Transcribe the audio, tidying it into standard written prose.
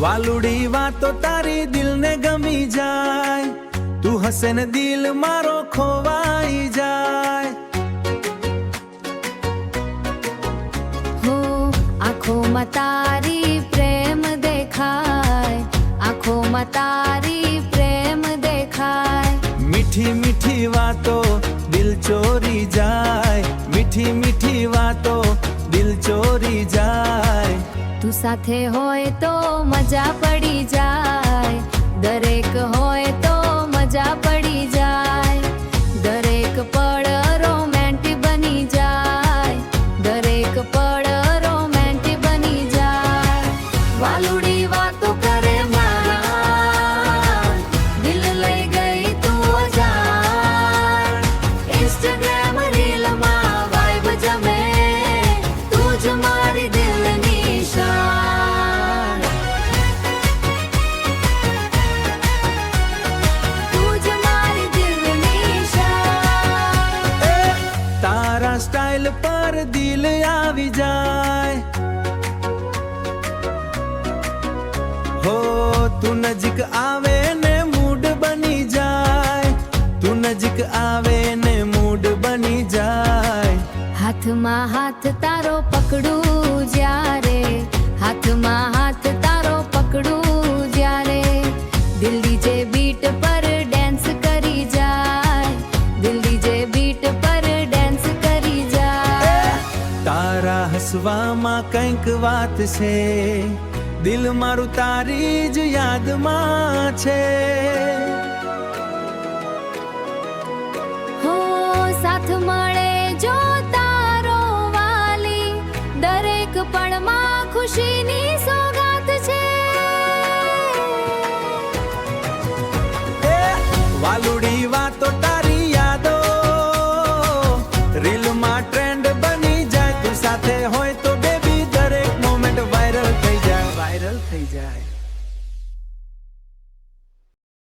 વાલુડી વાતો તારી દિલને ગમી જાય, તું હસે ને દિલ મારો ખોવાઈ જાય। हो आँखों तारी प्रेम देखाय, आँखों तारी प्रेम देखाय। मीठी मीठी वातो दिल चोरी जाए, मीठी मीठी वातो दिल चोरी जाए। तू साथे होय तो मजा पड़ी जाए, दरेक होय तो मजा पड़ी जाए। दरेक पड़ रोमांटिक बनी जाए, दरेक पड़ रोमांटिक बनी जाए। वालुड़ी वातो करे मारा, दिल लई गई तू अजान। इंस्टाग्राम रील मा वाइब जमे, तू ज मारी दिल निशान। तू ज मारी दिल निशान। तारा स्टाइल पर दिल आवी जाए, हो तू नजीक आवे ने मूड बनी जाए, तू नजीक आवे ने मूड बनी जाए। हाथ मा हाथ तारो पकड़ू ज्यारे, हाथ मा हाथ तारो पकड़ू ज्यारे। दिल डीजे बीट पर डांस करी जाए, दिल डीजे बीट पर डांस करी जाए। तारा हसवा मा कंईक वात छे, दिल मारू तारी ज याद मा छे। हो साथ मळे जो तारो वाली, दरेक पण मा खुशीनी सोगात छे। वालुड़ी